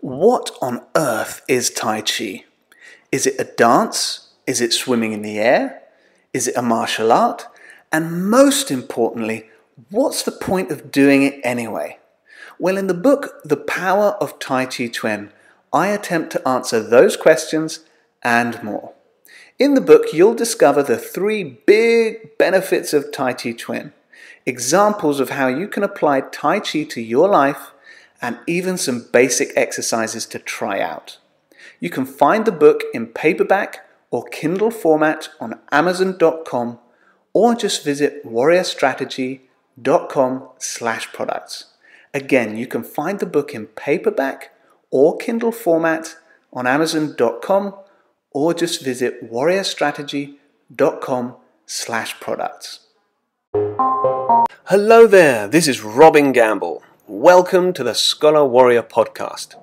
What on earth is Tai Chi? Is it a dance? Is it swimming in the air? Is it a martial art? And most importantly, what's the point of doing it anyway? Well, in the book, The Power of Tai Chi Chuan, I attempt to answer those questions and more. In the book, you'll discover the 3 big benefits of Tai Chi Chuan, examples of how you can apply Tai Chi to your life, and even some basic exercises to try out. You can find the book in paperback or Kindle format on Amazon.com, or just visit warriorstrategy.com/products. Again, you can find the book in paperback or Kindle format on Amazon.com, or just visit warriorstrategy.com/products. Hello there, this is Robin Gamble. Welcome to the Scholar Warrior podcast.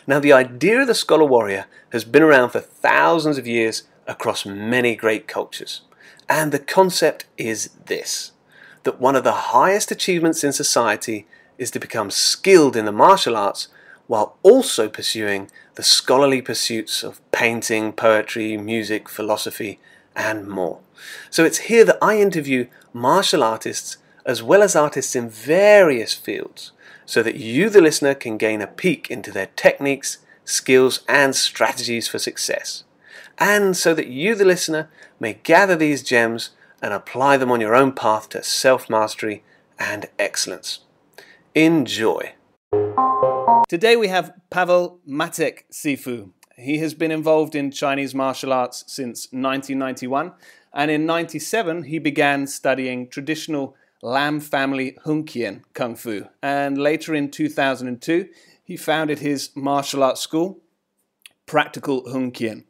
Now, the idea of the Scholar Warrior has been around for thousands of years across many great cultures. And the concept is this, that one of the highest achievements in society is to become skilled in the martial arts while also pursuing the scholarly pursuits of painting, poetry, music, philosophy, and more. So it's here that I interview martial artists as well as artists in various fields, so that you, the listener, can gain a peek into their techniques, skills, and strategies for success. And so that you, the listener, may gather these gems and apply them on your own path to self-mastery and excellence. Enjoy. Today we have Pavel Macek Sifu. He has been involved in Chinese martial arts since 1991, and in 1997 he began studying traditional Lam family Hunkien Kung Fu, and later in 2002 he founded his martial arts school, Practical Hunkien,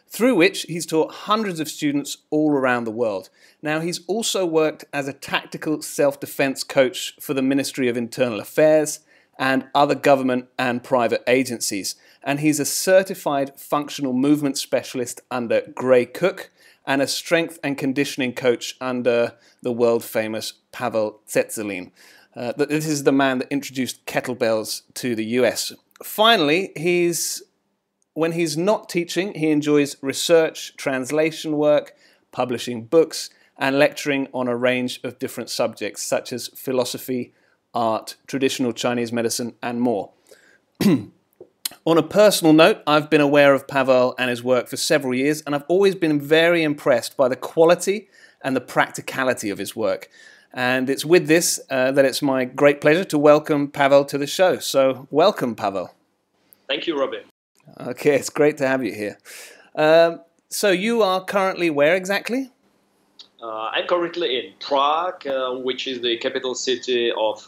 through which he's taught hundreds of students all around the world. Now, he's also worked as a tactical self-defense coach for the Ministry of Internal Affairs and other government and private agencies. And he's a certified functional movement specialist under Gray Cook and a strength and conditioning coach under the world-famous Pavel. This is the man that introduced kettlebells to the US. Finally, when he's not teaching, he enjoys research, translation work, publishing books, and lecturing on a range of different subjects such as philosophy, art, traditional Chinese medicine, and more. On a personal note, I've been aware of Pavel and his work for several years, and I've always been very impressed by the quality and the practicality of his work. And it's with this that it's my great pleasure to welcome Pavel to the show. So welcome, Pavel. Thank you, Robin. Okay, it's great to have you here. So you are currently where exactly? I'm currently in Prague, which is the capital city of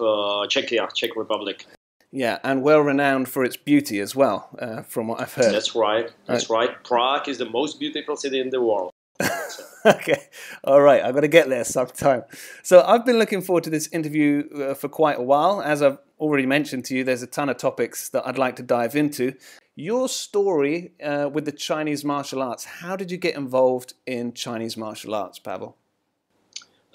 Czechia, Czech Republic. Yeah, and well renowned for its beauty as well, from what I've heard. That's right. That's right. Prague is the most beautiful city in the world. Okay, all right, I've got to get there sometime. So I've been looking forward to this interview for quite a while. As I've already mentioned to you, there's a ton of topics that I'd like to dive into. Your story with the Chinese martial arts, how did you get involved in Chinese martial arts, Pavel?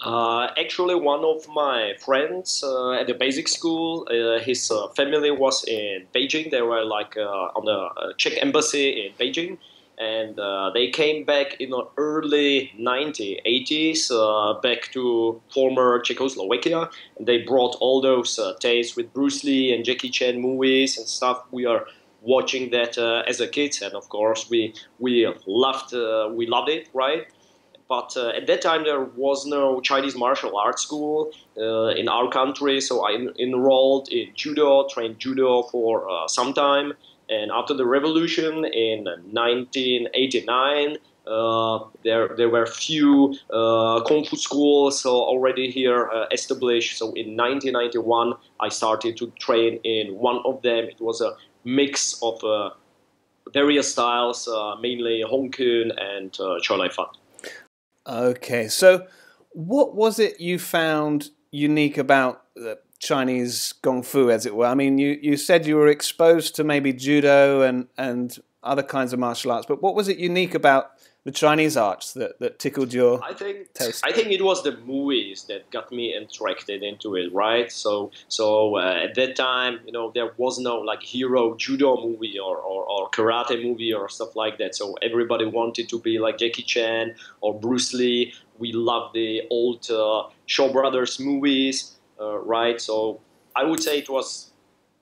Actually, one of my friends at the basic school, his family was in Beijing. They were like on the Czech embassy in Beijing. And they came back in the early 1980s, back to former Czechoslovakia. And they brought all those tastes with Bruce Lee and Jackie Chan movies and stuff. We are watching that as a kid, and of course we loved it, right? But at that time there was no Chinese martial arts school in our country, so I enrolled in judo, trained judo for some time. And after the revolution in 1989, there were few kung fu schools already here established. So in 1991, I started to train in one of them. It was a mix of various styles, mainly Hong Kong and Chow Lai Fat. Okay, so what was it you found unique about Chinese Kung Fu, as it were? I mean, you said you were exposed to maybe judo and other kinds of martial arts, but what was it unique about the Chinese arts that tickled your I think taste? I think it was the movies that got me attracted into it, right? So at that time, there was no like hero judo movie or karate movie or stuff like that. So everybody wanted to be like Jackie Chan or Bruce Lee. We loved the old Shaw Brothers movies, right? So I would say it was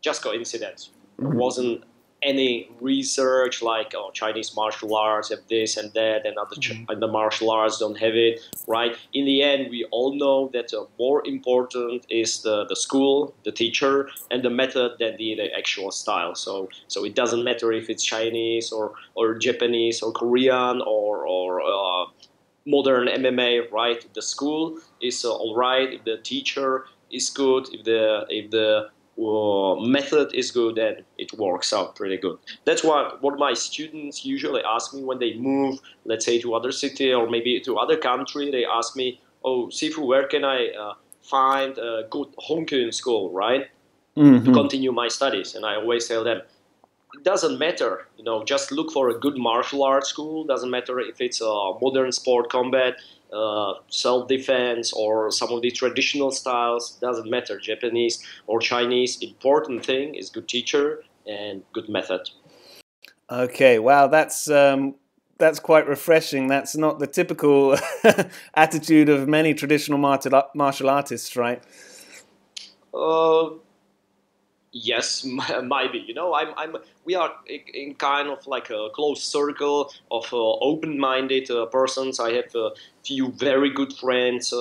just coincidence. There wasn't any research like, oh, Chinese martial arts have this and that, and and the martial arts don't have it, right? In the end, we all know that more important is the school, the teacher, and the method than the actual style. So it doesn't matter if it's Chinese or Japanese or Korean or modern MMA, right? The school is all right. If the teacher is good, if the method is good, then it works out pretty good. That's what my students usually ask me when they move, let's say to other city or maybe to other country. They ask me, "Oh, Sifu, where can I find a good Hongkong school, right, to Hmm. continue my studies?" And I always tell them, it doesn't matter, just look for a good martial arts school. Doesn't matter if it's a modern sport combat, self-defense, or some of the traditional styles. Doesn't matter, Japanese or Chinese. Important thing is good teacher and good method. Okay, wow, that's quite refreshing. That's not the typical attitude of many traditional martial artists, right? uh, Yes, might be. We are in kind of like a close circle of open-minded persons. I have a few very good friends,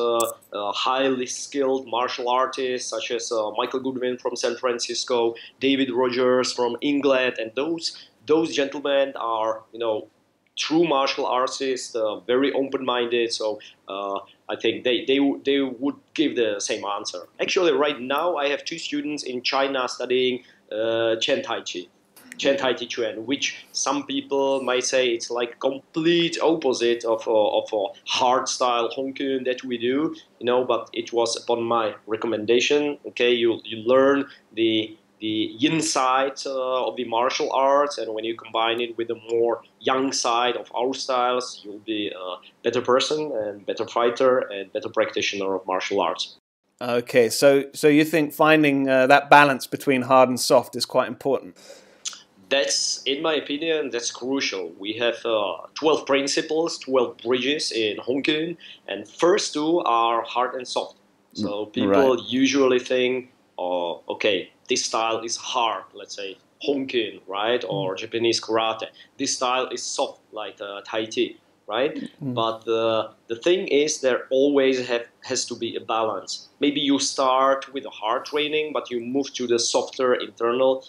highly skilled martial artists, such as Michael Goodwin from San Francisco, David Rogers from England, and those gentlemen are, true martial artists, very open-minded. So I think they would give the same answer. Actually, right now I have two students in China studying Chen Tai Chi Chuan, which some people might say it's like complete opposite of a hard style Hongkong that we do, But it was upon my recommendation. Okay, you learn the yin side of the martial arts, and when you combine it with the more yang side of our styles, you'll be a better person and better fighter and better practitioner of martial arts. Okay, so you think finding that balance between hard and soft is quite important? That's, in my opinion, that's crucial. We have 12 principles, 12 bridges in Hongkong, and first two are hard and soft. So Right. people usually think, oh, okay, this style is hard, let's say Hongkong, right, or Japanese karate. This style is soft, like Tai Chi, right? But the thing is, there always has to be a balance. Maybe you start with a hard training, but you move to the softer internal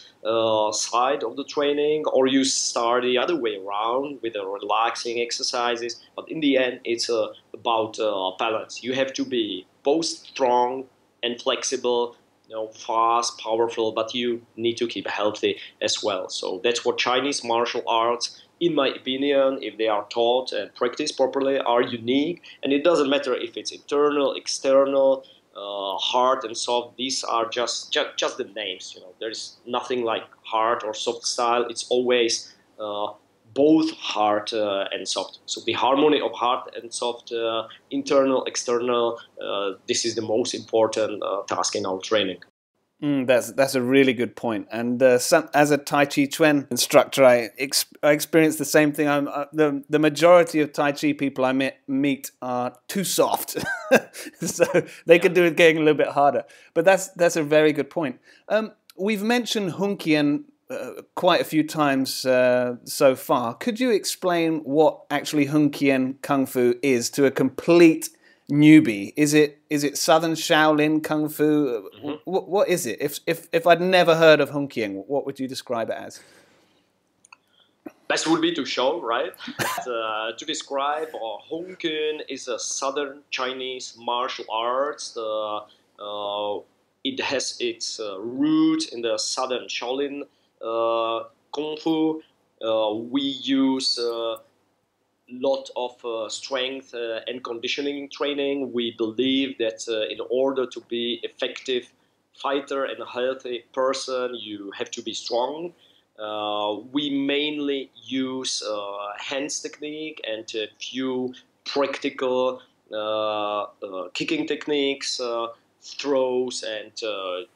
side of the training, or you start the other way around with the relaxing exercises. But in the end, it's about balance. You have to be both strong and flexible, fast, powerful, but you need to keep healthy as well. So that's what Chinese martial arts, in my opinion, if they are taught and practiced properly, are unique. And it doesn't matter if it's internal, external, hard and soft. These are just the names. There's nothing like hard or soft style. It's always both hard and soft. So the harmony of hard and soft, internal, external, this is the most important task in our training. That's a really good point. And as a Tai Chi Chuan instructor, I experienced the same thing. The majority of Tai Chi people I meet are too soft, so they could do it getting a little bit harder. But that's a very good point. We've mentioned Hunkian quite a few times so far. Could you explain what actually Hunkian Kung Fu is to a complete newbie? Is it Southern Shaolin Kung Fu? What is it? If I'd never heard of Hunkian, what would you describe it as? Best would be to show, right? To describe, Hong Kong is a southern Chinese martial arts. It has its root in the southern Shaolin Kung Fu. We use lot of strength and conditioning training. We believe that in order to be effective fighter and a healthy person, you have to be strong. We mainly use hands technique and a few practical kicking techniques, throws, and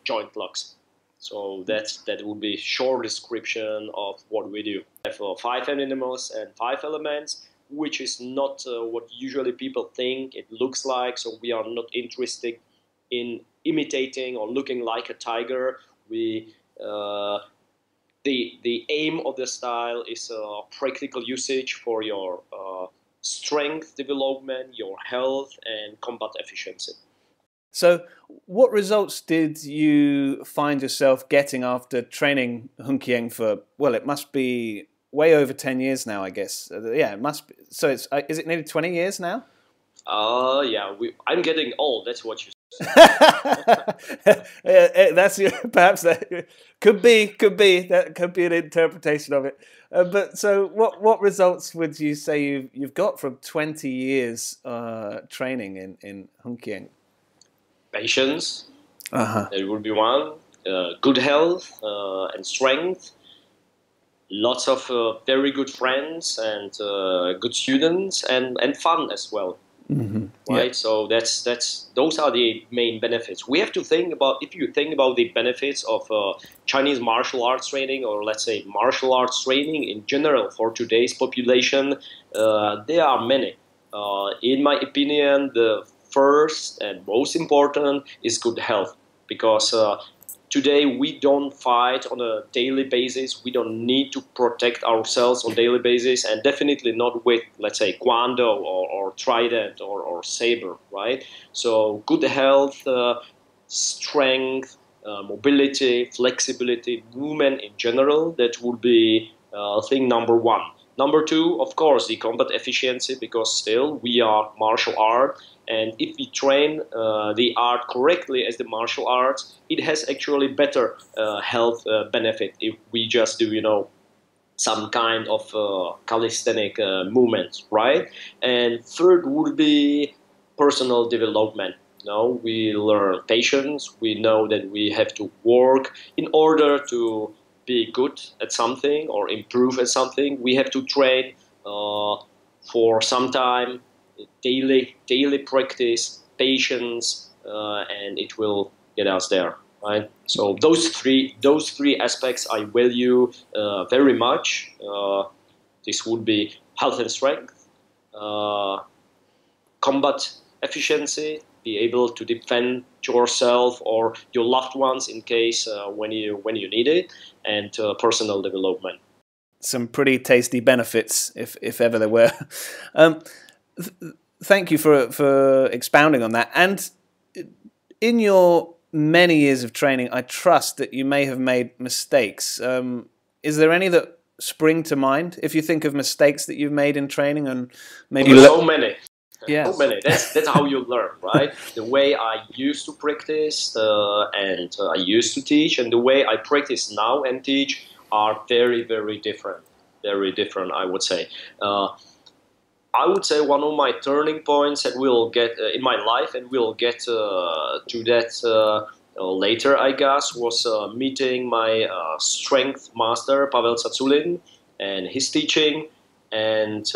joint locks. So that would be short description of what we do. We have 5 animals and 5 elements, which is not what usually people think it looks like. So we are not interested in imitating or looking like a tiger. We the aim of the style is practical usage for your strength development, your health, and combat efficiency. So, what results did you find yourself getting after training Hunkieng for, well, it must be way over 10 years now, I guess. Yeah, it must be. So, is it nearly 20 years now? Yeah, I'm getting old, that's what you That's perhaps that could be an interpretation of it. But so, what results would you say you've got from 20 years training in Hunkieng? Patience, that would be one. Good health and strength. Lots of very good friends and good students and fun as well. Right, Yeah. so that's those are the main benefits. We have to think about, if you think about the benefits of Chinese martial arts training, or let's say martial arts training in general for today's population, there are many. In my opinion, the first and most important is good health, because today we don't fight on a daily basis. We don't need to protect ourselves on a daily basis, and definitely not with, let's say, Kwando or Trident or Saber, right? So good health, strength, mobility, flexibility, movement in general, that would be thing number one. Number two, of course, the combat efficiency, because still we are martial art, and if we train the art correctly as the martial arts, it has actually better health benefit if we just do, some kind of calisthenic movements, right? And third would be personal development. We learn patience. We know that we have to work in order to be good at something or improve at something. We have to train for some time, daily practice, patience, and it will get us there. Right. So those three aspects I value very much. This would be health and strength, uh, combat efficiency, be able to defend yourself or your loved ones in case when you need it, and personal development. Some pretty tasty benefits, if ever there were. Um, Thank you for expounding on that. And in your many years of training, I trust that you may have made mistakes. Is there any that spring to mind if you think of mistakes that you've made in training, and maybe So many. Yeah. So many. That's how you learn, right? The way I used to practice and I used to teach, and the way I practice now and teach are very, very different. Very different, I would say. I would say one of my turning points that we'll get in my life, and we'll get to that later, I guess, was meeting my strength master, Pavel, and his teaching. And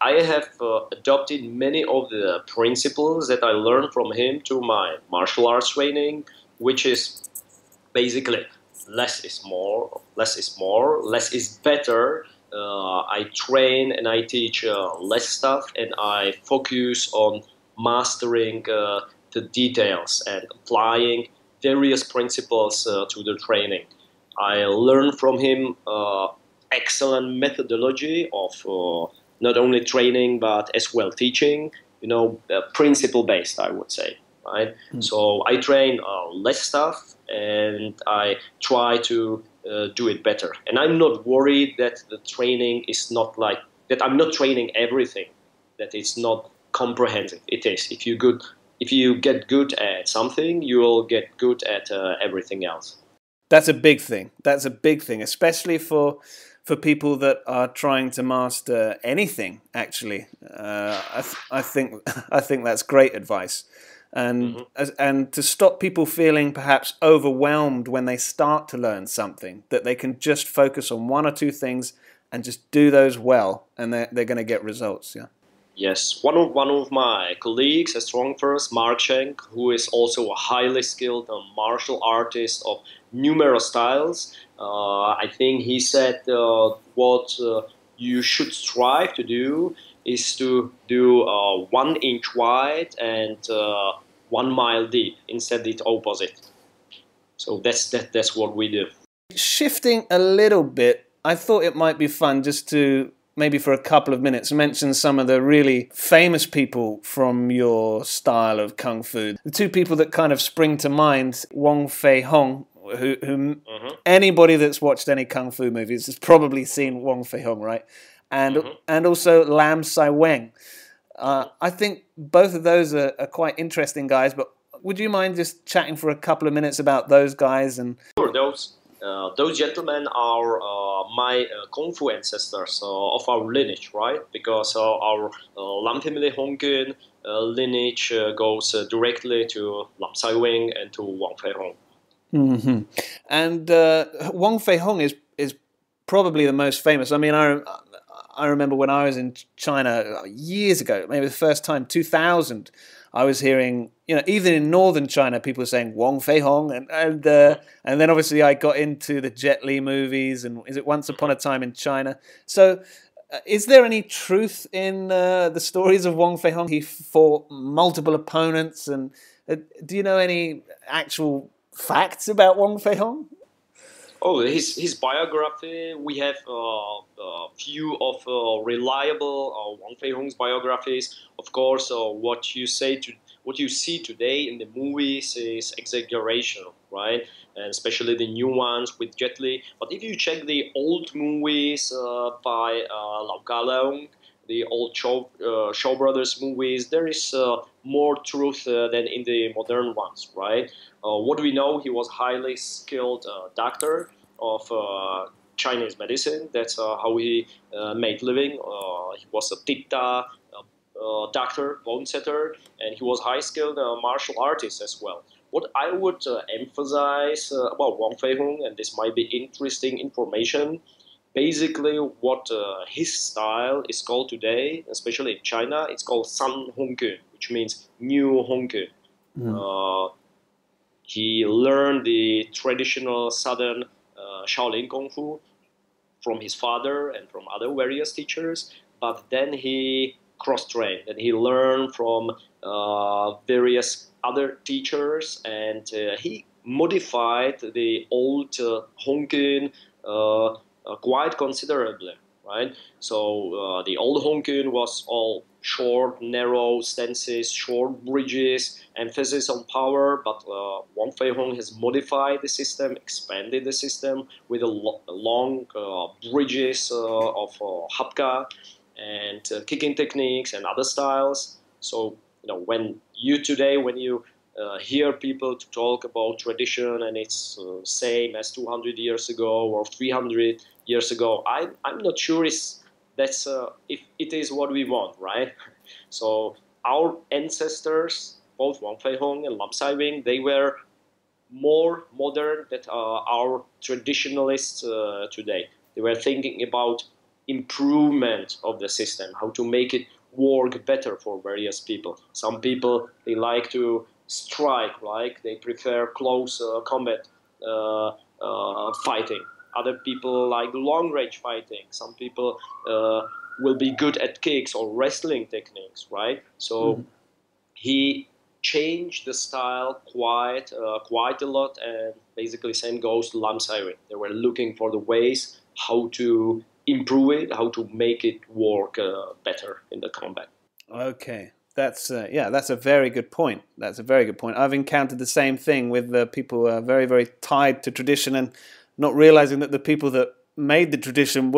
I have adopted many of the principles that I learned from him to my martial arts training, which is basically less is more, less is more, less is better. I train and I teach less stuff, and I focus on mastering the details and applying various principles to the training. I learned from him excellent methodology of not only training but as well teaching. Principle based, I would say. Right. So I train less stuff, and I try to do it better. And I'm not worried that the training is not like that. I'm not training everything. That it's not comprehensive. It is. If you get good at something, you will get good at everything else. That's a big thing. That's a big thing, especially for people that are trying to master anything. Actually, I think that's great advice. and and to stop people feeling perhaps overwhelmed when they start to learn something, that they can just focus on one or two things and just do those well, and they're going to get results. Yeah. Yes, one of my colleagues, a strong first, Macek, who is also a highly skilled martial artist of numerous styles. I think he said what you should strive to do is to do 1 inch wide and 1 mile deep instead the opposite. So that's what we do. Shifting a little bit, I thought it might be fun just to maybe for a couple of minutes mention some of the really famous people from your style of kung fu. The two people that kind of spring to mind, Wong Fei Hong, who anybody that's watched any kung fu movies has probably seen Wong Fei Hong, right? And also Lam Sai Weng. I think both of those are quite interesting guys, but would you mind just chatting for a couple of minutes about those guys? And sure, those gentlemen are my kung fu ancestors of our lineage, right? Because our Lam family Honggun lineage goes directly to Lam Sai Weng and to Wong Fei Hong. And Wong Fei Hong is probably the most famous. I mean, I remember when I was in China years ago, maybe the first time, 2000, I was hearing, even in northern China, people were saying Wong Fei Hong, and then obviously I got into the Jet Li movies, and is it Once Upon a Time in China? So, is there any truth in the stories of Wong Fei Hong? He fought multiple opponents, and do you know any actual facts about Wong Fei Hong? Oh, his biography. We have a few of reliable Wang Fei Hong's biographies. Of course, what you see today in the movies is exaggeration, right? And especially the new ones with Jet Li. But if you check the old movies by Lau Ka Leung, the old Shaw Brothers movies, there is more truth than in the modern ones, right? What we know, he was highly skilled doctor of Chinese medicine. That's how he made living. He was a Tita doctor, bone setter, and he was high skilled martial artist as well. What I would emphasize about Wong Fei Hong, and this might be interesting information, basically what his style is called today, especially in China, it's called San Hongkun, which means new Hongkun. He learned the traditional southern Shaolin Kung Fu from his father and from other various teachers, but then he cross-trained and he learned from various other teachers, and he modified the old Hongkun quite considerably, right? So the old Hongkun was all short, narrow stances, short bridges, emphasis on power, but Wong Fei Hong has modified the system, expanded the system with long bridges of hapka and kicking techniques and other styles. So, when you hear people to talk about tradition and it's same as 200 years ago or 300 years ago, I'm not sure if it is what we want, right? So our ancestors, both Wang Fei Hong and Lam Sai Wing, they were more modern than our traditionalists today. They were thinking about improvement of the system, how to make it work better for various people. Some people, they like to strike, like they prefer close combat fighting. Other people like long range fighting. Some people will be good at kicks or wrestling techniques, right? So he changed the style quite a lot, and basically same goes to Lam Sai Wing. They were looking for the ways how to improve it, how to make it work better in the combat. Okay. That's that's a very good point. That's a very good point. I've encountered the same thing with people who are very, very tied to tradition and not realizing that the people that made the tradition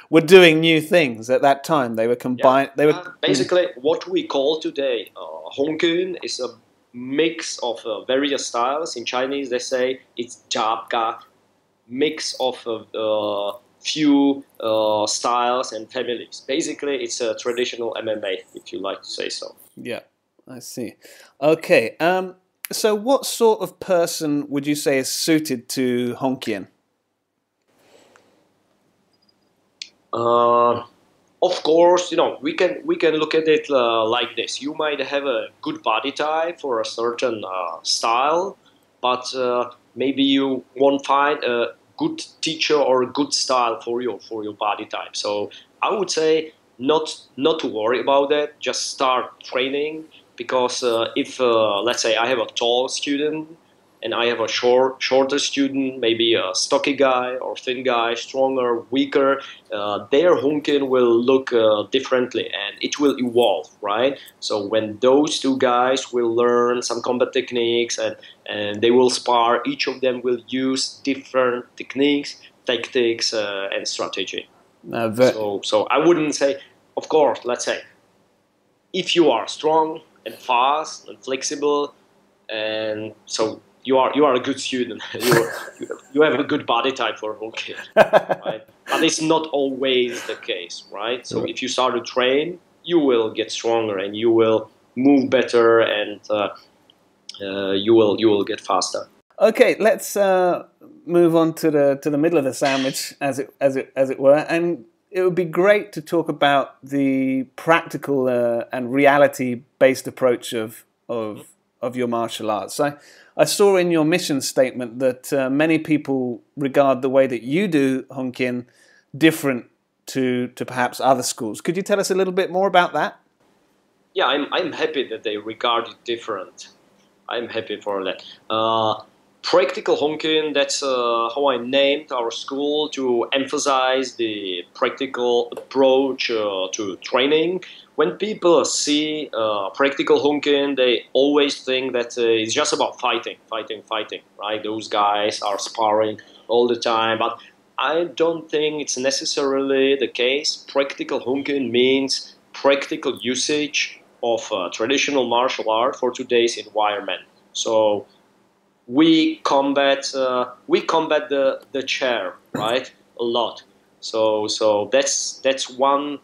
were doing new things at that time. They were combined. They were basically what we call today Hongkun is a mix of various styles. In Chinese, they say it's Jabga, mix of few styles and families. Basically, it's a traditional MMA, if you like to say so. Yeah. I see. Okay. So what sort of person would you say is suited to Honkien? Of course, we can look at it like this. You might have a good body type for a certain style, but maybe you won't find a good teacher or a good style for your body type. So I would say not to worry about that. Just start training because if let's say I have a tall student and I have a shorter student, maybe a stocky guy or thin guy, stronger, weaker, their Hunkin will look differently and it will evolve, right? So when those two guys will learn some combat techniques and they will spar, each of them will use different techniques, tactics, and strategy. So I wouldn't say, of course, let's say, if you are strong and fast and flexible, and so you are a good student. You have a good body type for hockey, right? But it's not always the case, right? So if you start to train, you will get stronger and you will move better, and you will get faster. Okay, let's move on to the middle of the sandwich, as it were, and it would be great to talk about the practical and reality-based approach of your martial arts. I saw in your mission statement that many people regard the way that you do Honkin different to perhaps other schools. Could you tell us a little bit more about that? Yeah, I'm happy that they regard it different. I'm happy for that. Practical honkin, that's how I named our school, to emphasize the practical approach to training. When people see practical honkin, they always think that it's just about fighting, fighting, fighting, right? Those guys are sparring all the time, but I don't think it's necessarily the case. Practical honkin means practical usage of traditional martial art for today's environment. So we combat the chair, right, a lot. So that's one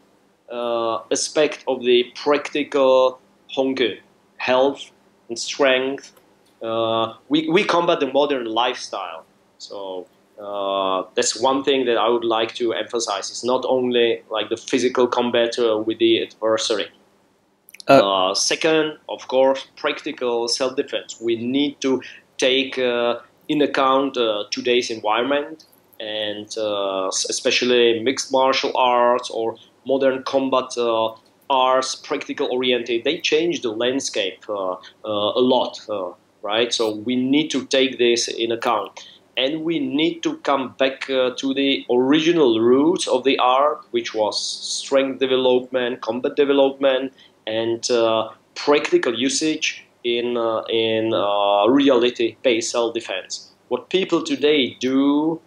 aspect of the practical honke, health and strength. We combat the modern lifestyle. So that's one thing that I would like to emphasize. It's not only like the physical combat with the adversary. Second, of course, practical self-defense. We need to take in account today's environment, and especially mixed martial arts or modern combat arts, practical oriented. They change the landscape a lot, right? So we need to take this in account. And we need to come back to the original roots of the art, which was strength development, combat development, and practical usage in reality-based self-defense. What people today do,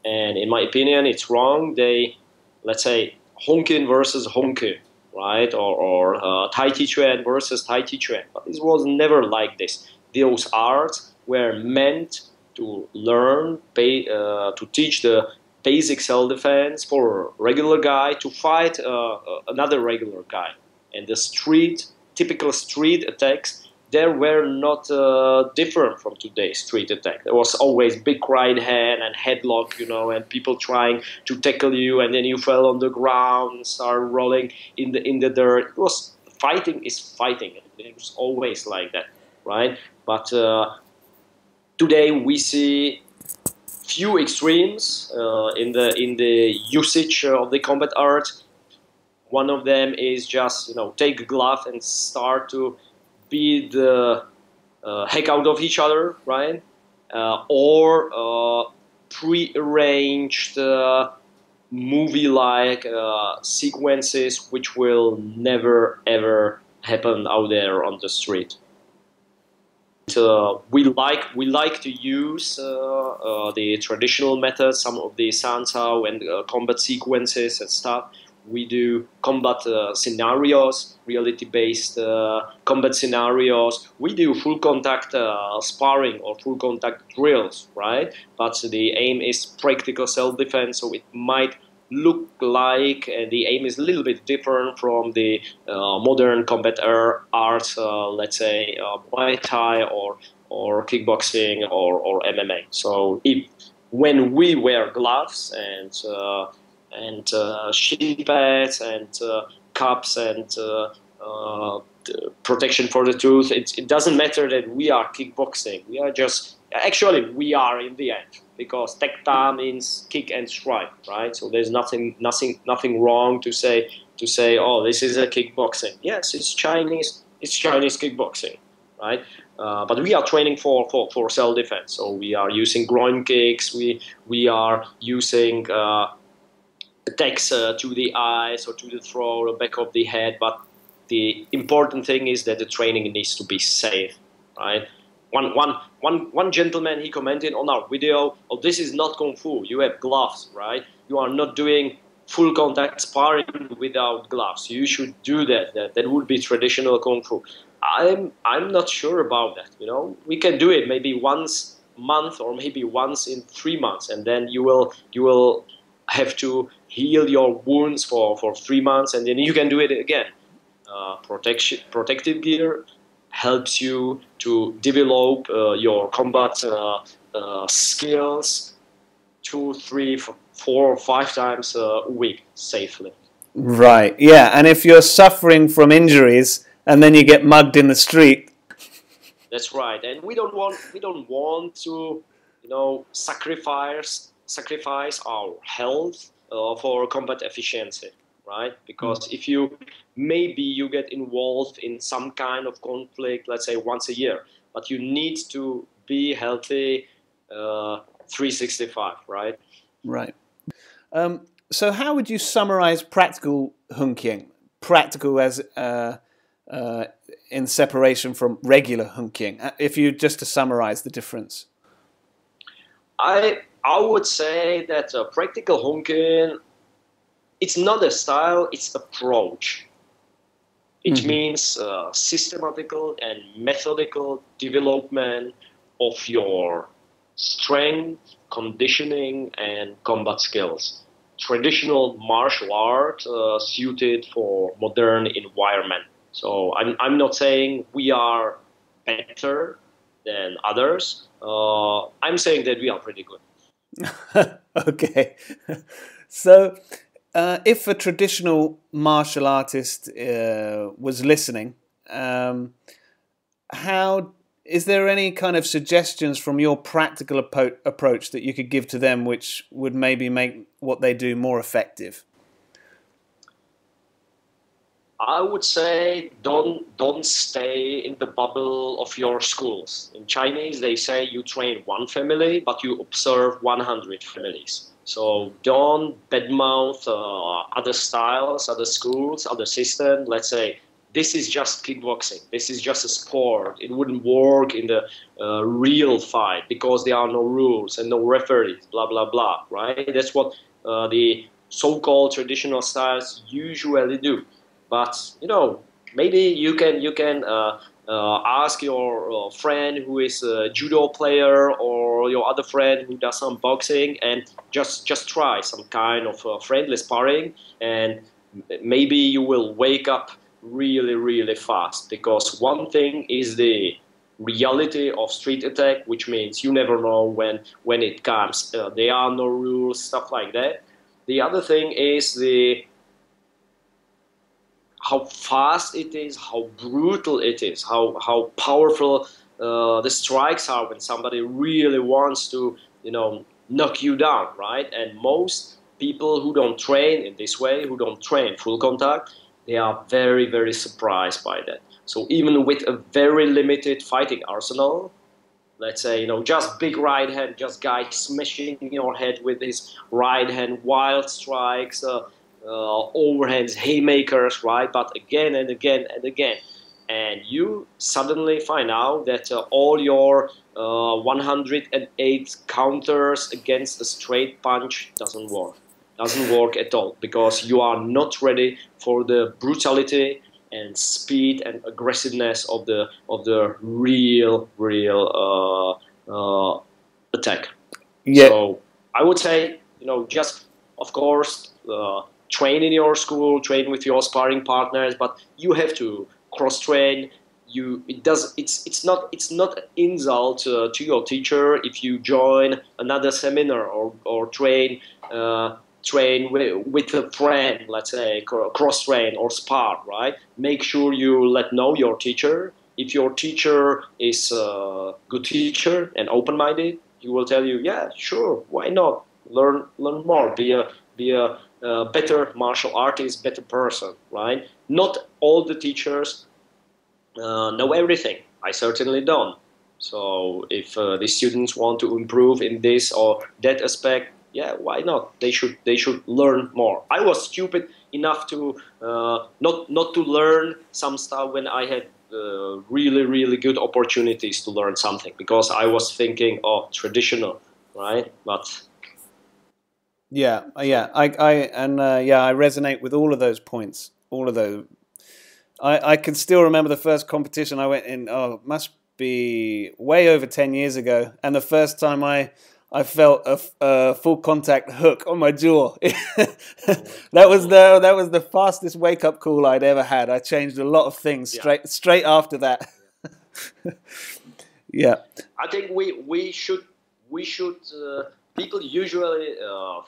and in my opinion, it's wrong. They, let's say, Honkin versus Honkin, right, or Tai Chi Chuan versus Tai Chi Chuan. But it was never like this. Those arts were meant to learn, to teach the basic self-defense for a regular guy to fight another regular guy. And the typical street attacks, they were not different from today's street attack. There was always big right hand and headlock, and people trying to tackle you, and then you fell on the ground and started rolling in the dirt. It was fighting is fighting. It was always like that, right? But today we see few extremes in the usage of the combat art. One of them is just take a glove and start to beat the heck out of each other, right? Or pre-arranged movie-like sequences which will never ever happen out there on the street. We like to use the traditional methods, some of the Sansao and combat sequences and stuff. We do combat scenarios, reality-based combat scenarios. We do full contact sparring or full contact drills, right? But the aim is practical self-defense, so it might look like, and the aim is a little bit different from the modern combat arts, let's say Muay Thai or kickboxing or MMA. So if when we wear gloves and shin pads and cups and protection for the tooth, it doesn't matter that we are kickboxing. We are just actually we are in the end, because tekta means kick and strike, right? So there's nothing wrong to say, oh, this is a kickboxing. Yes, it's Chinese kickboxing, right? But we are training for self-defense. So we are using groin kicks. We are using attacks to the eyes or to the throat or back of the head. But the important thing is that the training needs to be safe, right? One gentleman, he commented on our video, oh, this is not Kung Fu. You have gloves, right? You are not doing full contact sparring without gloves. You should do that. That would be traditional Kung Fu. I'm not sure about that. You know, we can do it maybe once a month or maybe once in 3 months, and then you will have to heal your wounds for 3 months, and then you can do it again. Protective gear helps you to develop your combat skills 2, 3, 4, 5 times a week safely. Right, yeah, and if you're suffering from injuries and then you get mugged in the street. That's right, and we don't want to, you know, sacrifice our health for combat efficiency, right? Because if maybe you get involved in some kind of conflict, let's say once a year, but you need to be healthy 365, right? Right. So how would you summarize practical hunking? Practical as in separation from regular hunking, if you just to summarize the difference. I would say that practical hunking, it's not a style, it's approach. It means systematical and methodical development of your strength, conditioning, and combat skills. Traditional martial art suited for modern environment. So I'm not saying we are better than others. I'm saying that we are pretty good. Okay. So if a traditional martial artist was listening, how is there any kind of suggestions from your practical approach that you could give to them which would maybe make what they do more effective? I would say don't stay in the bubble of your schools. In Chinese, they say you train one family, but you observe 100 families. So don't badmouth other styles, other schools, other systems. Let's say this is just kickboxing. This is just a sport. It wouldn't work in the real fight because there are no rules and no referees, blah, blah, blah, right? That's what the so-called traditional styles usually do. But, you know, maybe you can ask your friend who is a judo player or your other friend who does some boxing and just try some kind of friendly sparring, and maybe you will wake up really, really fast. Because one thing is the reality of street attack, which means you never know when it comes. There are no rules, stuff like that. The other thing is how fast it is, how brutal it is, how powerful the strikes are when somebody really wants to, you know, knock you down, right? And most people who don't train in this way, who don't train full contact, they are very, very surprised by that. So even with a very limited fighting arsenal, let's say, you know, just big right hand, just guy smashing your head with his right hand, wild strikes, overhands, haymakers, right? But again and again and again. And you suddenly find out that all your 108 counters against a straight punch doesn't work. Doesn't work at all, because you are not ready for the brutality and speed and aggressiveness of the real attack. Yeah. So I would say, you know, just of course train in your school, train with your sparring partners, but you have to cross train. It's not an insult to your teacher if you join another seminar or train with a friend, let's say cross train or spar, right? Make sure you let know your teacher. If your teacher is a good teacher and open-minded, he will tell you, yeah, sure, why not? Learn more. Be a better martial artist, better person, right? Not all the teachers know everything. I certainly don't. So if the students want to improve in this or that aspect, yeah, why not? They should learn more. I was stupid enough to not to learn some stuff when I had really good opportunities to learn something because I was thinking, oh, traditional, right? But Yeah, so I resonate with all of those points. All of those. I can still remember the first competition I went in. Oh, it must be way over 10 years ago, and the first time I felt a full contact hook on my jaw. That was the fastest wake up call I'd ever had. I changed a lot of things yeah. straight after that. Yeah. I think we should people usually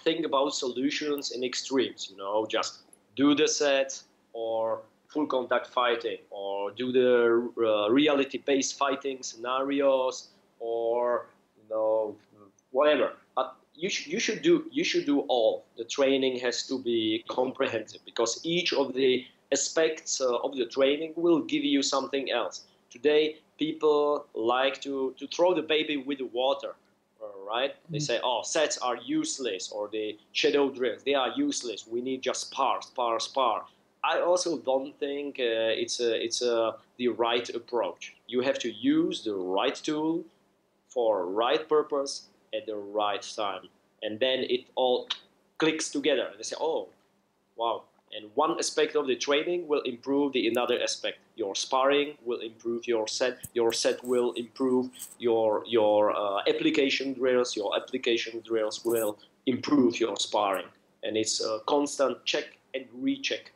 think about solutions in extremes. Just do the set or full contact fighting or do the reality-based fighting scenarios or whatever. But you should do all. The training has to be comprehensive because each of the aspects of the training will give you something else. Today, people like to throw the baby with the water, right? They say, oh, sets are useless, or the shadow drills, they are useless. We need just spar, spar, spar. I also don't think it's the right approach. You have to use the right tool for right purpose at the right time, and then it all clicks together. They say, oh, wow. And one aspect of the training will improve the another aspect. Your sparring will improve your set. Your set will improve your application drills. Your application drills will improve your sparring. And it's a constant check and recheck.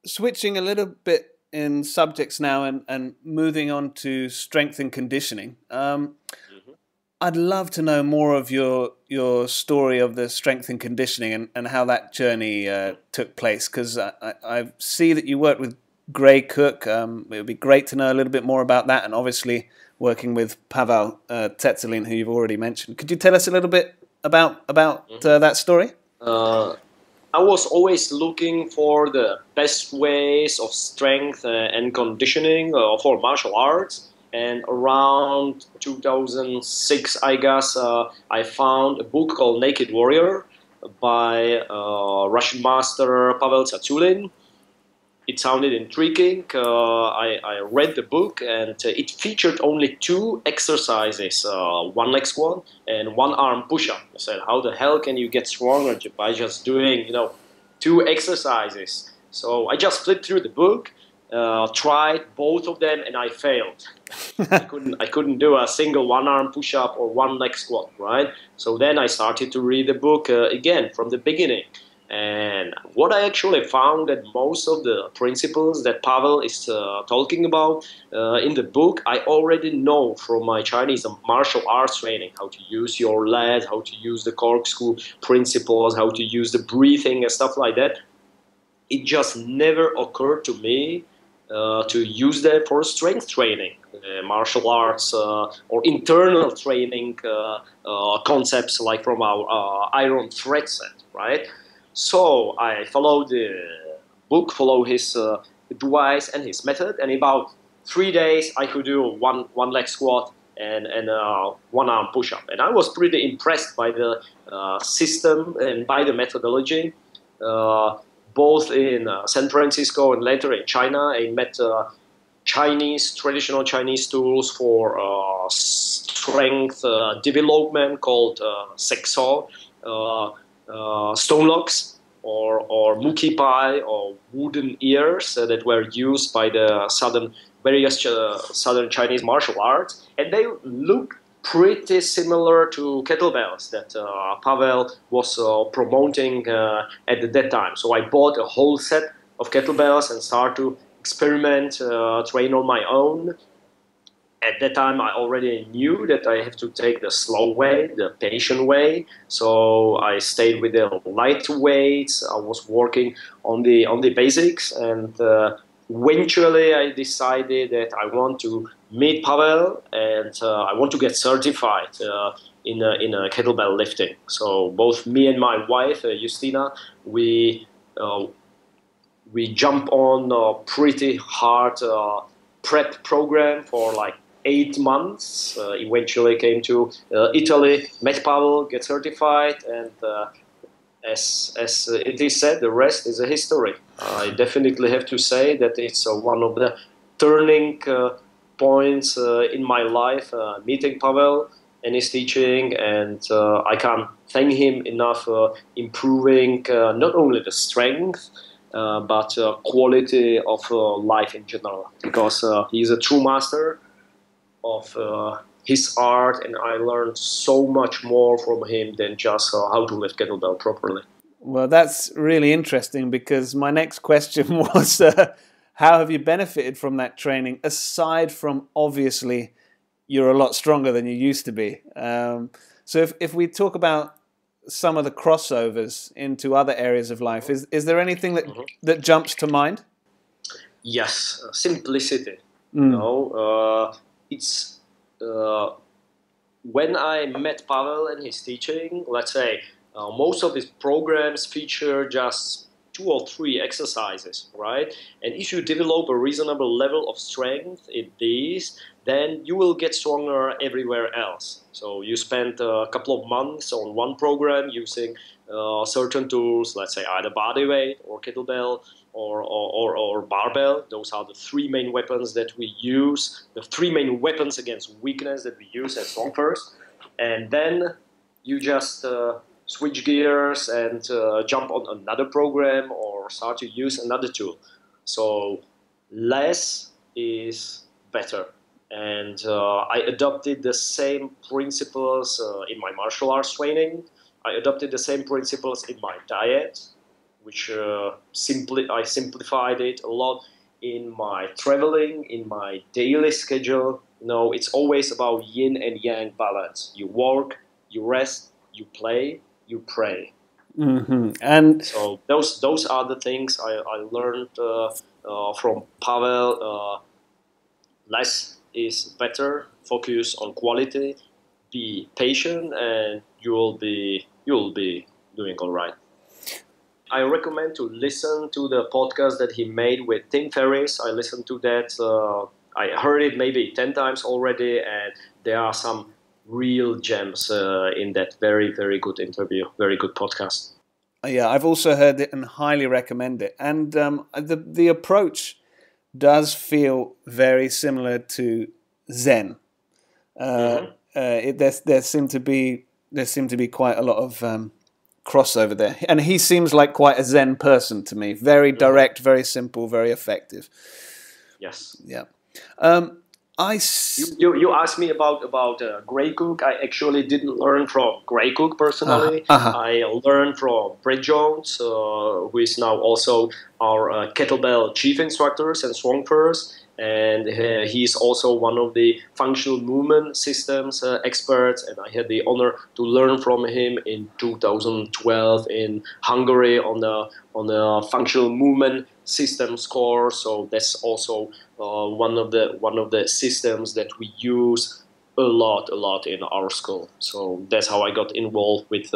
Switching a little bit in subjects now and moving on to strength and conditioning. Mm-hmm. I'd love to know more of your story of the strength and conditioning and how that journey took place, because I see that you worked with Gray Cook. It would be great to know a little bit more about that, and obviously working with Pavel Tetzelin, who you've already mentioned. Could you tell us a little bit about that story? Uh, I was always looking for the best ways of strength and conditioning for martial arts. And around 2006, I guess, I found a book called Naked Warrior by Russian master Pavel Tetzelin. It sounded intriguing. I read the book, and it featured only two exercises: one leg squat and one arm push-up. I said, "How the hell can you get stronger by just doing, two exercises?" So I just flipped through the book, tried both of them, and I failed. I couldn't do a single one-arm push-up or one leg squat, right? So then I started to read the book again from the beginning. And what I actually found that most of the principles that Pavel is talking about in the book, I already know from my Chinese martial arts training, how to use your lead, how to use the corkscrew principles, how to use the breathing and stuff like that. It just never occurred to me to use that for strength training, martial arts or internal training concepts like from our Iron Thread set, right? So I followed the book, follow his advice and his method, and in about 3 days I could do one leg squat and one arm push up, and I was pretty impressed by the system and by the methodology. Uh, Both in San Francisco and later in China, I met traditional Chinese tools for strength development called sekso, stone locks, or muki pai, or wooden ears that were used by the various southern Chinese martial arts, and they look pretty similar to kettlebells that Pavel was promoting at that time. So I bought a whole set of kettlebells and started to experiment, train on my own. At that time, I already knew that I have to take the slow way, the patient way. So I stayed with the light weights. I was working on the basics, and eventually I decided that I want to meet Pavel, and I want to get certified in a kettlebell lifting. So both me and my wife, Justina, uh, we jump on a pretty hard prep program for like 8 months. Eventually came to Italy, met Pavel, get certified, and as it is said, the rest is a history. I definitely have to say that it's one of the turning points in my life, meeting Pavel and his teaching, and I can't thank him enough improving not only the strength, but quality of life in general, because he's a true master of his art, and I learned so much more from him than just how to lift kettlebell properly. Well, that's really interesting, because my next question was, how have you benefited from that training, aside from obviously you're a lot stronger than you used to be? So if we talk about some of the crossovers into other areas of life, is there anything that jumps to mind? Yes, simplicity. It's when I met Pavel and his teaching, let's say most of his programs feature just 2 or 3 exercises, right? And if you develop a reasonable level of strength in these, then you will get stronger everywhere else. So you spend a couple of months on one program using certain tools, let's say either body weight or kettlebell or barbell. Those are the 3 main weapons that we use, the 3 main weapons against weakness that we use at Strong First. And then you just switch gears and jump on another program or start to use another tool. So less is better. And I adopted the same principles in my martial arts training. I adopted the same principles in my diet, which I simplified it a lot in my traveling, in my daily schedule. It's always about yin and yang balance. You work, you rest, you play, you pray. Mm-hmm. And so those are the things I learned from Pavel. Less is better. Focus on quality. Be patient, and you'll be doing all right. I recommend to listen to the podcast that he made with Tim Ferriss. I listened to that. I heard it maybe 10 times already, and there are some real gems in that very, very good interview, very good podcast. Yeah, I've also heard it and highly recommend it. And the approach does feel very similar to Zen. There seem to be quite a lot of crossover there, and he seems like quite a Zen person to me. Very direct, very simple, very effective. Yes. Yeah. You asked me about Gray Cook. I actually didn't learn from Gray Cook personally. I learned from Brett Jones, who is now also our kettlebell chief instructors and Strong First. And he's also one of the functional movement systems experts, and I had the honor to learn from him in 2012 in Hungary on the functional movement systems course. So that's also one of the systems that we use a lot in our school. So that's how I got involved with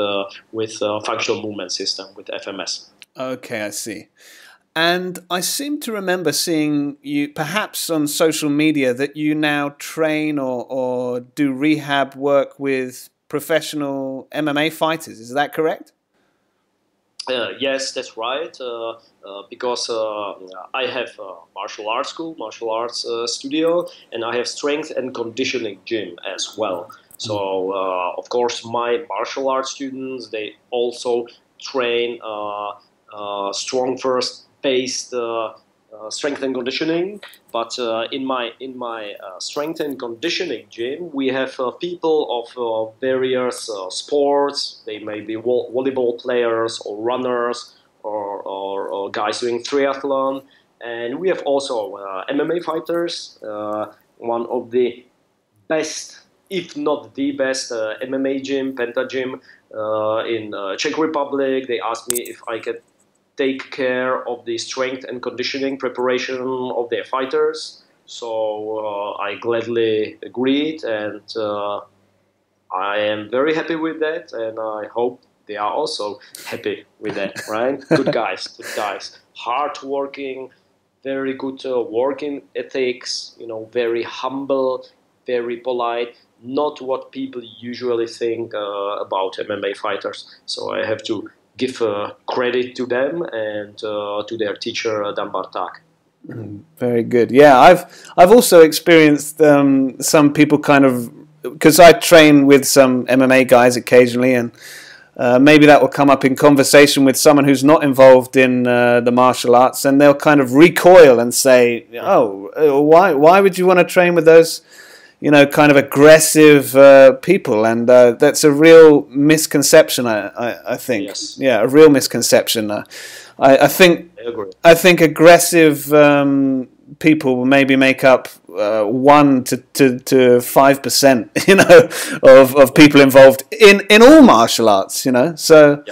functional movement system with FMS. Okay, I see. And I seem to remember seeing you, perhaps on social media, that you now train or do rehab work with professional MMA fighters. Is that correct? Yes, that's right. Because I have a martial arts school, martial arts studio, and I have strength and conditioning gym as well. So, of course, my martial arts students, they also train Strong First based strength and conditioning. But in my strength and conditioning gym, we have people of various sports. They may be volleyball players or runners or guys doing triathlon, and we have also MMA fighters. One of the best, if not the best, MMA gym, Penta gym in Czech Republic. They asked me if I could take care of the strength and conditioning preparation of their fighters. So I gladly agreed, and I am very happy with that, and I hope they are also happy with that, right? Good guys, good guys. Hard working, very good working ethics, very humble, very polite, not what people usually think about MMA fighters. So I have to give credit to them and to their teacher, Dan Barták. Very good. Yeah, I've also experienced some people kind of, because I train with some MMA guys occasionally, and maybe that will come up in conversation with someone who's not involved in the martial arts, and they'll kind of recoil and say, "Oh, why would you want to train with those, kind of aggressive people?" And that's a real misconception, I think. Yes. Yeah, a real misconception. I think I agree. I think aggressive people maybe make up 1 to 5%, of people involved in all martial arts, So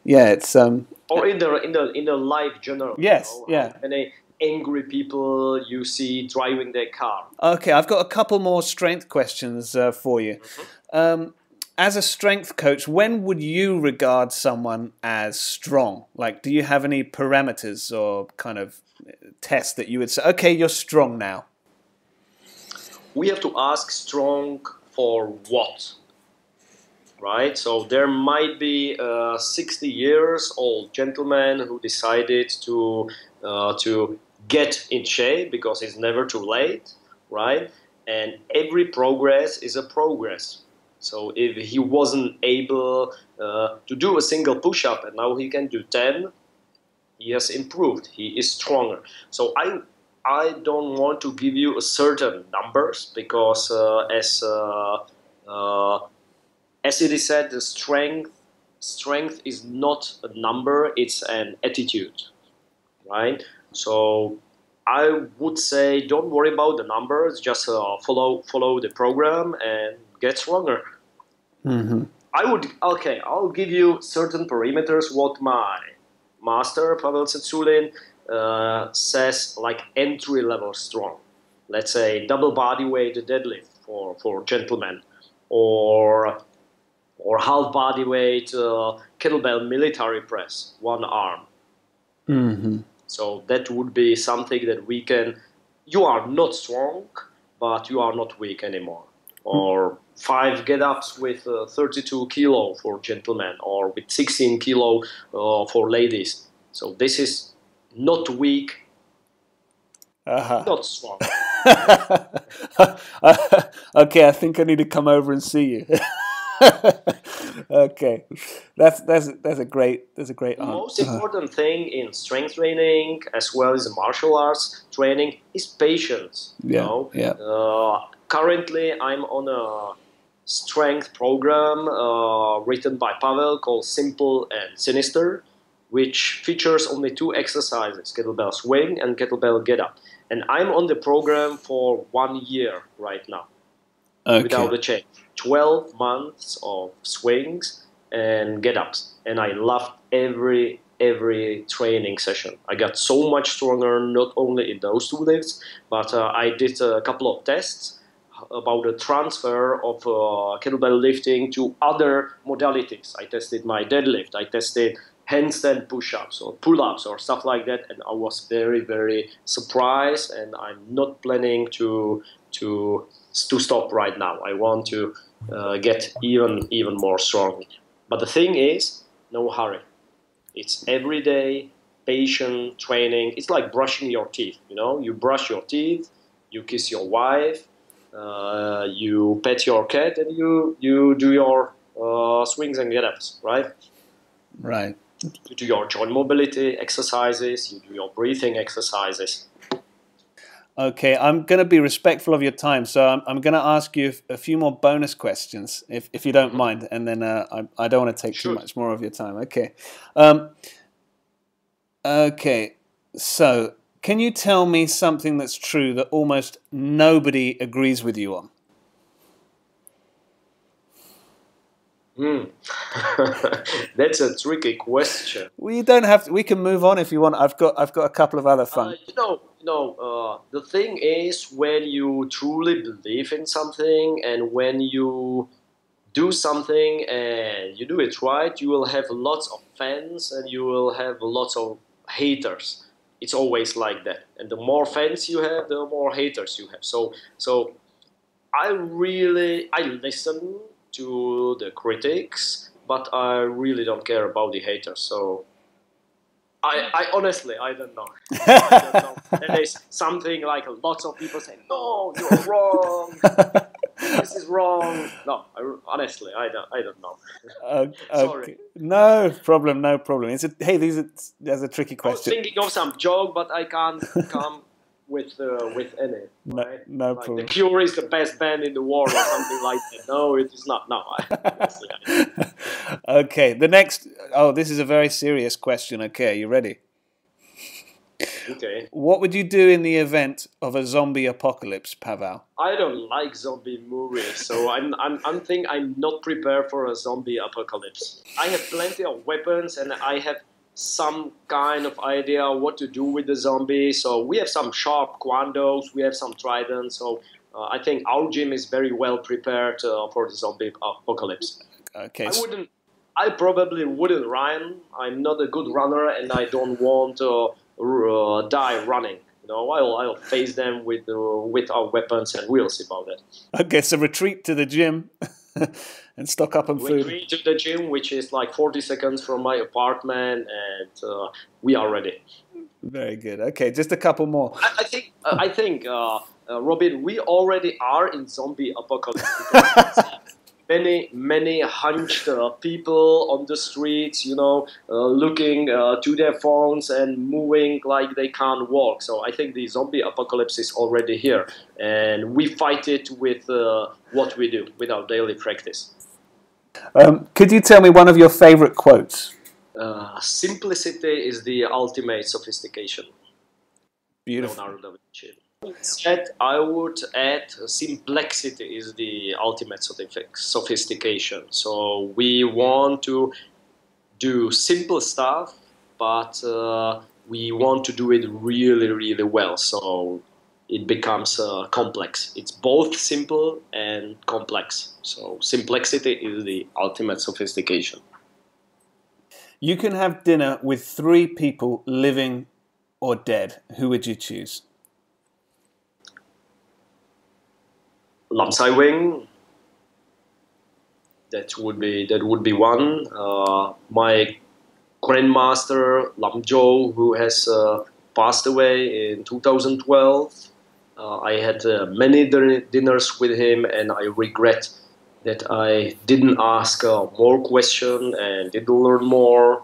yeah, it's or in the life general. Yes, yeah. How many angry people you see driving their car? Okay, I've got a couple more strength questions for you. As a strength coach, when would you regard someone as strong? Like, do you have any parameters or kind of tests that you would say, okay, you're strong now? We have to ask strong for what, right? So there might be a 60 years old gentleman who decided to get in shape because it's never too late, right? And every progress is a progress. So if he wasn't able to do a single push-up and now he can do 10, he has improved. He is stronger. So I don't want to give you a certain numbers because as it is said, the strength is not a number; it's an attitude, right? So I would say don't worry about the numbers. Just follow the program and get stronger. Mm-hmm. I'll give you certain parameters what my master Pavel says, like entry level strong. Let's say double body weight deadlift for gentlemen, or half body weight kettlebell military press, one arm. Mm-hmm. So that would be something that we can. You are not strong, but you are not weak anymore. Or 5 get-ups with 32 kilo for gentlemen, or with 16 kilo for ladies. So this is not weak, not strong. Okay, I think I need to come over and see you. Okay, that's a great answer. Most important thing in strength training as well as martial arts training is patience. Currently, I'm on a strength program written by Pavel called Simple and Sinister, which features only 2 exercises: kettlebell swing and kettlebell get up. And I'm on the program for 1 year right now, without a change. 12 months of swings and get ups, and I loved every training session. I got so much stronger, not only in those 2 lifts, but I did a couple of tests about the transfer of kettlebell lifting to other modalities. I tested my deadlift, I tested handstand push-ups or pull-ups or stuff like that, and I was very, very surprised, and I'm not planning to stop right now. I want to get even more strong. But the thing is, no hurry. It's everyday patient training. It's like brushing your teeth. You brush your teeth, you kiss your wife, you pet your cat, and you do your swings and get-ups, right? Right. You do your joint mobility exercises, you do your breathing exercises. Okay, I'm going to be respectful of your time, so I'm going to ask you a few more bonus questions, if you don't mind, and then I don't want to take too much more of your time. Okay. Okay, so can you tell me something that's true that almost nobody agrees with you on? That's a tricky question. Well, you don't have to. We can move on if you want. I've got a couple of other fun. The thing is when you truly believe in something and when you do something and you do it right, you will have lots of fans and you will have lots of haters. It's always like that. And the more fans you have, the more haters you have. So I listen to the critics, but I really don't care about the haters. So I honestly I don't know. I don't know. There is something like lots of people say, "No, you're wrong. This is wrong." No, honestly I don't know. Sorry. Okay. No problem. No problem. Hey, that's a tricky I was question. thinking of some joke, but I can't come with any. Right? No Like problem. the Cure is the best band in the world, or something like that. No, it is not. No, honestly, Okay, the next. Oh, this is a very serious question. Okay, are you ready? okay. What would you do in the event of a zombie apocalypse, Pavel? I don't like zombie movies, so I'm think I'm not prepared for a zombie apocalypse. I have plenty of weapons and I have some kind of idea what to do with the zombie. So we have some sharp kwandos, we have some tridents. So I think our gym is very well prepared for the zombie apocalypse. Okay. I probably wouldn't run. I'm not a good runner, and I don't want to die running. I'll face them with our weapons, and we'll see about that. Okay, so retreat to the gym and stock up on food. Retreat to the gym, which is like 40 seconds from my apartment, and we are ready. Very good. Okay, just a couple more. I think, Robin, we already are in zombie apocalypse. Because many hunched people on the streets, looking to their phones and moving like they can't walk. So I think the zombie apocalypse is already here, and we fight it with what we do, with our daily practice. Could you tell me one of your favorite quotes? Simplicity is the ultimate sophistication. Beautiful. I would add simplicity is the ultimate sophistication. So we want to do simple stuff, but we want to do it really, really well. So it becomes complex. It's both simple and complex. So simplicity is the ultimate sophistication. You can have dinner with 3 people, living or dead. Who would you choose? Lam Sai Wing. That would be one. My grandmaster Lam Jo, who has passed away in 2012. I had many dinners with him, and I regret that I didn't ask more questions and didn't learn more.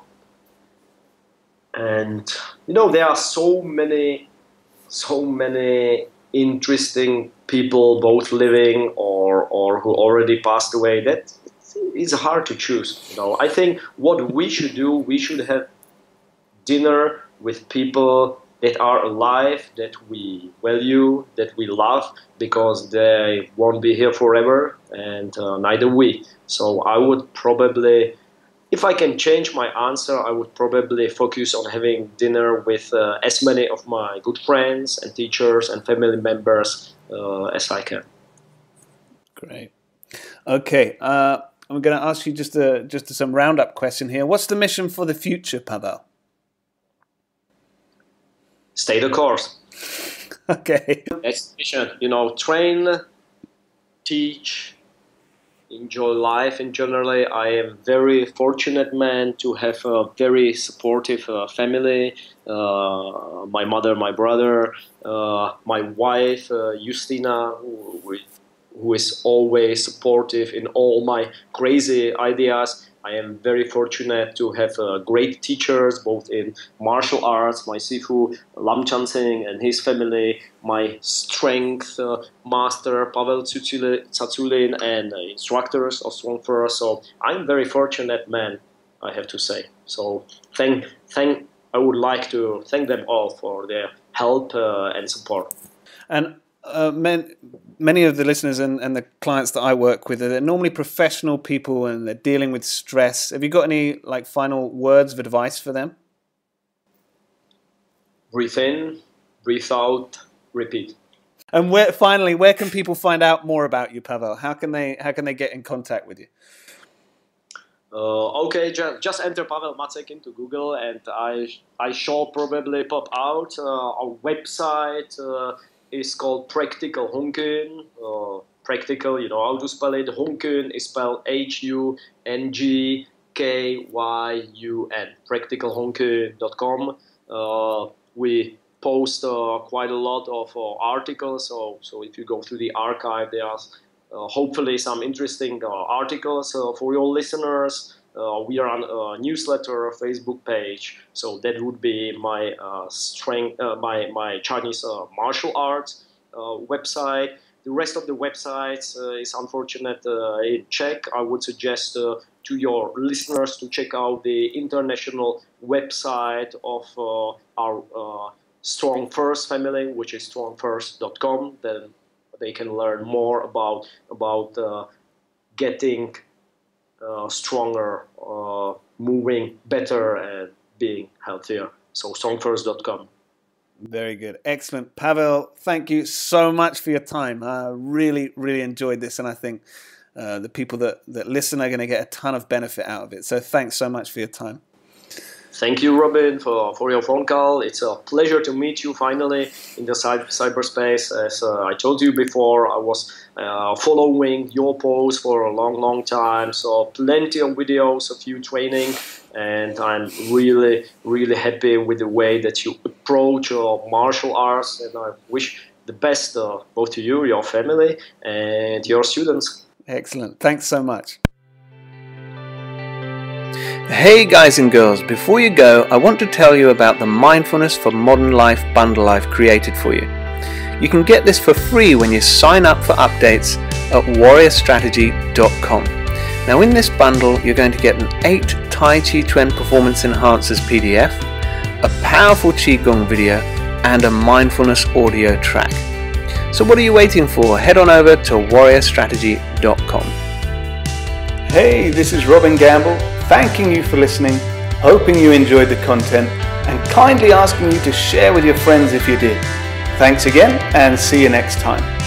And there are so many interesting people, both living or who already passed away, that it's hard to choose. I think what we should do, we should have dinner with people that are alive, that we value, that we love, because they won't be here forever, and neither we. So I would probably, if I can change my answer, I would probably focus on having dinner with as many of my good friends and teachers and family members as I can. Great. Okay, I'm going to ask you just some roundup question here. What's the mission for the future, Pavel? Stay the course. Okay. That's the mission. Train, teach, enjoy life. And generally, I am very fortunate man to have a very supportive family. My mother, my brother, my wife, Justina, who is always supportive in all my crazy ideas. I am very fortunate to have great teachers, both in martial arts, my Sifu Lam Chan Singh and his family, my strength master Pavel Tsatsulin, and instructors of Strong First. So I'm very fortunate man, I have to say. So I would like to thank them all for their help and support. And many of the listeners and the clients that I work with, they're normally professional people and they're dealing with stress. Have you got any like final words of advice for them? Breathe in, breathe out, repeat. And where can people find out more about you, Pavel? How can they get in contact with you? Okay, just enter Pavel Macek into Google, and I shall probably pop out. Our website is called Practical Hongkun. Practical, you know how to spell it. Hongkun is spelled HUNGKYUN. Practicalhongkun.com. We post quite a lot of articles. So if you go through the archive, there are hopefully some interesting articles for your listeners. We are on a newsletter, Facebook page, so that would be my my Chinese martial arts website. The rest of the websites is unfortunate in Czech. I would suggest to your listeners to check out the international website of our Strong First family, which is strongfirst.com. Then they can learn more about getting stronger, moving better, and being healthier. So strongfirst.com. Very good. Excellent. Pavel, thank you so much for your time. I really, really enjoyed this, and I think the people that listen are going to get a ton of benefit out of it. So thanks so much for your time. Thank you, Robin, for your phone call. It's a pleasure to meet you finally in the cyberspace. As I told you before, I was following your posts for a long, long time. So plenty of videos of you training, and I'm really, really happy with the way that you approach martial arts. And I wish the best both to you, your family, and your students. Excellent. Thanks so much. Hey guys and girls, before you go, I want to tell you about the Mindfulness for Modern Life bundle I've created for you. You can get this for free when you sign up for updates at warriorstrategy.com. Now in this bundle, you're going to get an 8 Tai Chi Chuan Performance Enhancers PDF, a powerful Qigong video, and a mindfulness audio track. So what are you waiting for? Head on over to warriorstrategy.com. Hey, this is Robin Gamble, thanking you for listening, hoping you enjoyed the content, and kindly asking you to share with your friends if you did. Thanks again, and see you next time.